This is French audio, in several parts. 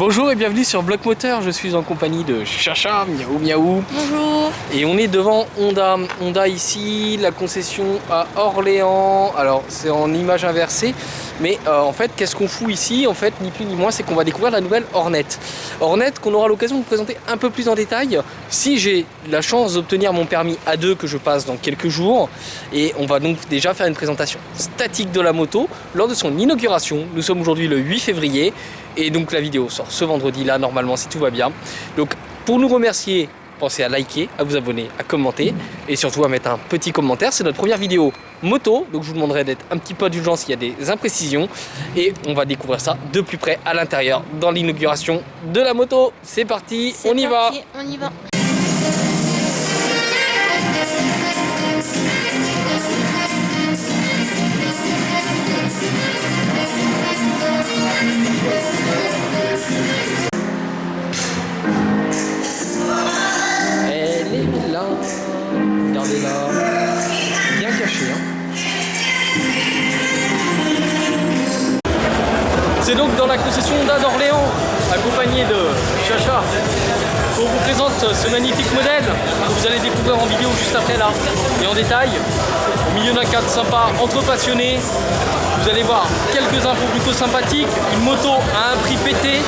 Bonjour et bienvenue sur Bloc Moteur, je suis en compagnie de Chacha, miaou miaou. Bonjour. Et on est devant Honda. Honda ici, la concession à Orléans. Alors c'est en image inversée, mais en fait qu'est-ce qu'on fout ici? En fait ni plus ni moins, c'est qu'on va découvrir la nouvelle Hornet. Hornet qu'on aura l'occasion de présenter un peu plus en détail si j'ai la chance d'obtenir mon permis A2 que je passe dans quelques jours. Et on va donc déjà faire une présentation statique de la moto lors de son inauguration. Nous sommes aujourd'hui le 8 février. Et donc la vidéo sort ce vendredi là normalement si tout va bien. Donc pour nous remercier, pensez à liker, à vous abonner, à commenter et surtout à mettre un petit commentaire. C'est notre première vidéo moto, donc je vous demanderai d'être un petit peu indulgent s'il y a des imprécisions. Et on va découvrir ça de plus près à l'intérieur dans l'inauguration de la moto. C'est parti, on y va. On y va. Elle est là, regardez-la, bien cachée. C'est donc dans la concession Honda d'Orléans, accompagné de Chacha, qu'on vous présente ce magnifique modèle que vous allez découvrir en vidéo juste après là, et en détail, au milieu d'un cadre sympa entre passionnés. Vous allez voir quelques infos plutôt sympathiques, une moto à un prix pété,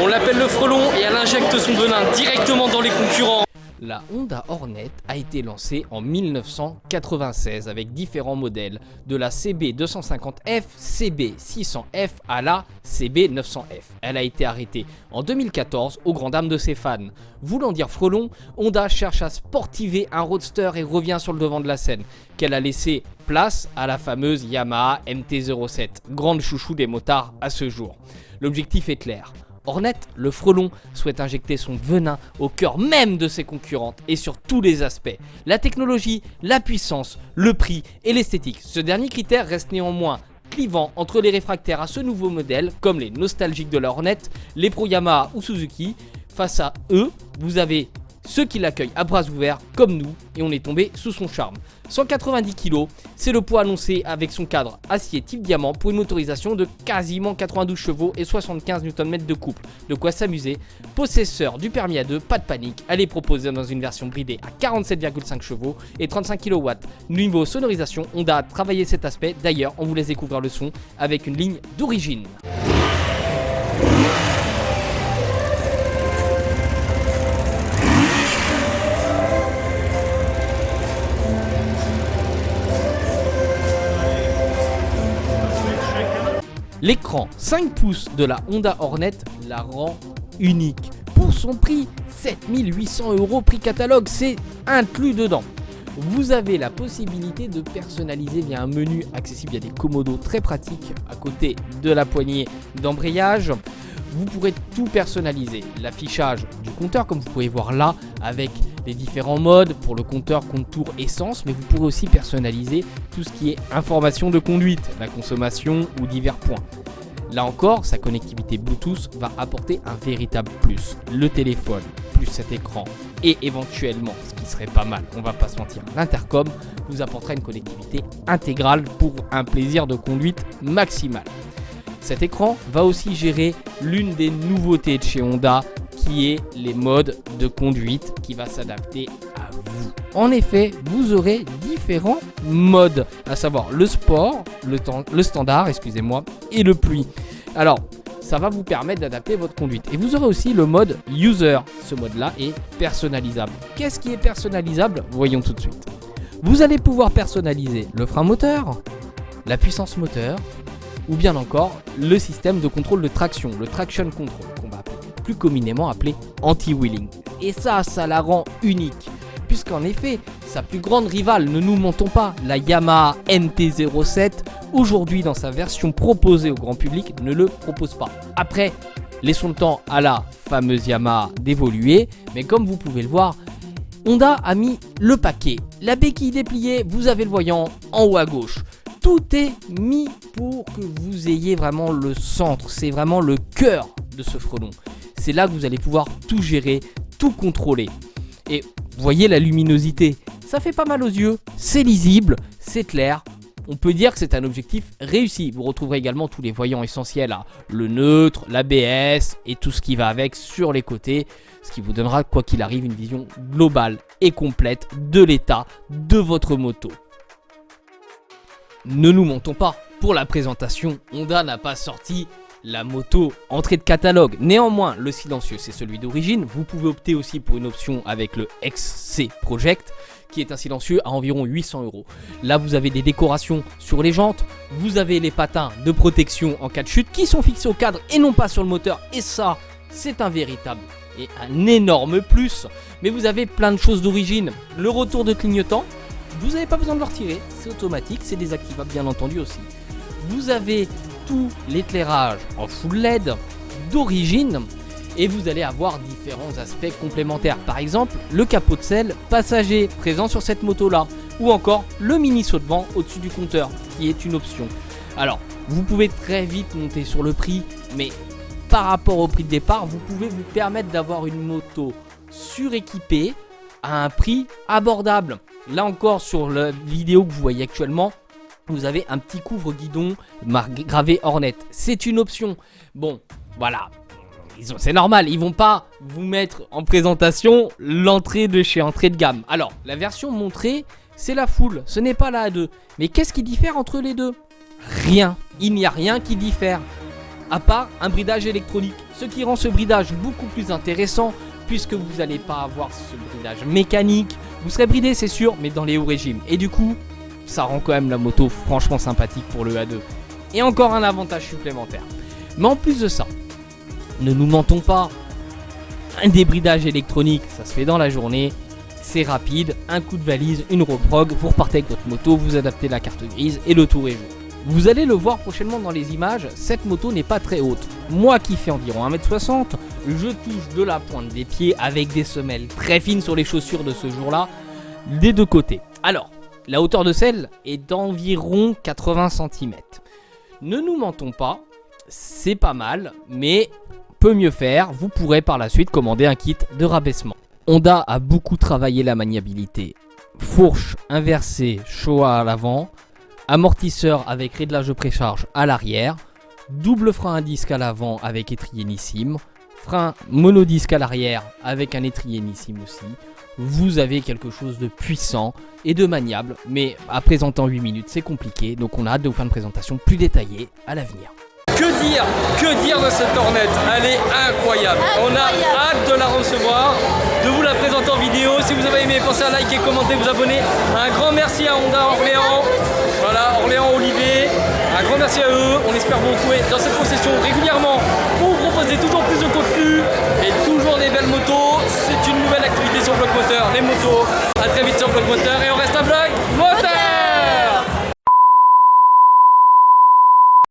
on l'appelle le frelon et elle injecte son venin directement dans les concurrents. La Honda Hornet a été lancée en 1996 avec différents modèles, de la CB250F, CB600F à la CB900F. Elle a été arrêtée en 2014 aux grandes dames de ses fans. Voulant dire frelon, Honda cherche à sportiver un roadster et revient sur le devant de la scène, qu'elle a laissé place à la fameuse Yamaha MT-07, grande chouchou des motards à ce jour. L'objectif est clair. Hornet, le frelon, souhaite injecter son venin au cœur même de ses concurrentes et sur tous les aspects. La technologie, la puissance, le prix et l'esthétique. Ce dernier critère reste néanmoins clivant entre les réfractaires à ce nouveau modèle, comme les nostalgiques de la Hornet, les pro Yamaha ou Suzuki. Face à eux, vous avez ceux qui l'accueillent à bras ouverts comme nous et on est tombé sous son charme. 190 kg, c'est le poids annoncé avec son cadre acier type diamant pour une motorisation de quasiment 92 chevaux et 75 Nm de couple. De quoi s'amuser. Possesseur du permis A2, pas de panique, elle est proposée dans une version bridée à 47,5 chevaux et 35 kW. Niveau sonorisation, Honda a travaillé cet aspect, d'ailleurs on vous laisse découvrir le son avec une ligne d'origine. L'écran 5 pouces de la Honda Hornet la rend unique. Pour son prix, 7800 € prix catalogue, c'est inclus dedans. Vous avez la possibilité de personnaliser via un menu accessible via des commodos très pratiques à côté de la poignée d'embrayage. Vous pourrez tout personnaliser. L'affichage du compteur, comme vous pouvez voir là, avec les différents modes pour le compteur contour essence, mais vous pourrez aussi personnaliser tout ce qui est information de conduite, la consommation ou divers points. Là encore, sa connectivité Bluetooth va apporter un véritable plus. Le téléphone, plus cet écran et éventuellement, ce qui serait pas mal, on va pas se mentir, l'intercom vous apportera une connectivité intégrale pour un plaisir de conduite maximal. Cet écran va aussi gérer l'une des nouveautés de chez Honda qui est les modes de conduite qui va s'adapter à vous. En effet, vous aurez différents modes, à savoir le sport, le standard, et le pluie. Alors, ça va vous permettre d'adapter votre conduite. Et vous aurez aussi le mode user. Ce mode-là est personnalisable. Qu'est-ce qui est personnalisable? Voyons tout de suite. Vous allez pouvoir personnaliser le frein moteur, la puissance moteur, ou bien encore le système de contrôle de traction, le traction control, qu'on va plus communément appeler anti-wheeling. Et ça la rend unique, puisqu'en effet, sa plus grande rivale, ne nous mentons pas, la Yamaha MT-07, aujourd'hui dans sa version proposée au grand public, ne le propose pas. Après, laissons le temps à la fameuse Yamaha d'évoluer, mais comme vous pouvez le voir, Honda a mis le paquet. La béquille dépliée, vous avez le voyant en haut à gauche. Tout est mis pour que vous ayez vraiment le centre, c'est vraiment le cœur de ce frelon. C'est là que vous allez pouvoir tout gérer, tout contrôler. Et voyez la luminosité, ça fait pas mal aux yeux, c'est lisible, c'est clair, on peut dire que c'est un objectif réussi. Vous retrouverez également tous les voyants essentiels, le neutre, l'ABS et tout ce qui va avec sur les côtés, ce qui vous donnera, quoi qu'il arrive, une vision globale et complète de l'état de votre moto. Ne nous mentons pas, pour la présentation, Honda n'a pas sorti la moto entrée de catalogue. Néanmoins, le silencieux, c'est celui d'origine. Vous pouvez opter aussi pour une option avec le XC Project, qui est un silencieux à environ 800 €. Là, vous avez des décorations sur les jantes, vous avez les patins de protection en cas de chute qui sont fixés au cadre et non pas sur le moteur. Et ça, c'est un véritable et un énorme plus. Mais vous avez plein de choses d'origine. Le retour de clignotant, vous n'avez pas besoin de le retirer, c'est automatique, c'est désactivable bien entendu aussi. Vous avez tout l'éclairage en full LED d'origine et vous allez avoir différents aspects complémentaires. Par exemple, le capot de selle passager présent sur cette moto là, ou encore le mini saut de vent au-dessus du compteur qui est une option. Alors, vous pouvez très vite monter sur le prix, mais par rapport au prix de départ, vous pouvez vous permettre d'avoir une moto suréquipée à un prix abordable. Là encore, sur la vidéo que vous voyez actuellement, vous avez un petit couvre-guidon gravé Hornet. C'est une option. Bon, voilà. C'est normal, ils vont pas vous mettre en présentation l'entrée de chez entrée de gamme. Alors, la version montrée, c'est la full, ce n'est pas la A2. Mais qu'est-ce qui diffère entre les deux? Rien. Il n'y a rien qui diffère. À part un bridage électronique. Ce qui rend ce bridage beaucoup plus intéressant, puisque vous n'allez pas avoir ce bridage mécanique. Vous serez bridé, c'est sûr, mais dans les hauts régimes. Et du coup, ça rend quand même la moto franchement sympathique pour le A2. Et encore un avantage supplémentaire. Mais en plus de ça, ne nous mentons pas, un débridage électronique, ça se fait dans la journée, c'est rapide, un coup de valise, une reprog, vous repartez avec votre moto, vous adaptez la carte grise et le tour est joué. Vous allez le voir prochainement dans les images, cette moto n'est pas très haute. Moi qui fais environ 1m60, je touche de la pointe des pieds avec des semelles très fines sur les chaussures de ce jour-là, des deux côtés. Alors, la hauteur de selle est d'environ 80 cm. Ne nous mentons pas, c'est pas mal, mais peut mieux faire. Vous pourrez par la suite commander un kit de rabaissement. Honda a beaucoup travaillé la maniabilité. Fourche inversée Showa à l'avant, amortisseur avec réglage de précharge à l'arrière, double frein à disque à l'avant avec étrier Nissin, frein monodisque à l'arrière avec un étrier Nissin aussi. Vous avez quelque chose de puissant et de maniable, mais à présenter en 8 minutes c'est compliqué, donc on a hâte de vous faire une présentation plus détaillée à l'avenir. Que dire de cette Hornet? Elle est incroyable. On a hâte de la recevoir, de vous la présenter en vidéo. Si vous avez aimé, pensez à liker, commenter, vous abonner. Un grand merci à Honda Orléans. Voilà, Orléans Olivier. Un grand merci à eux. On espère vous retrouver dans cette concession régulièrement pour vous proposer toujours plus de contenu et toujours des belles motos. C'est une nouvelle activité sur Bloc Moteur, les motos. À très vite sur Bloc Moteur et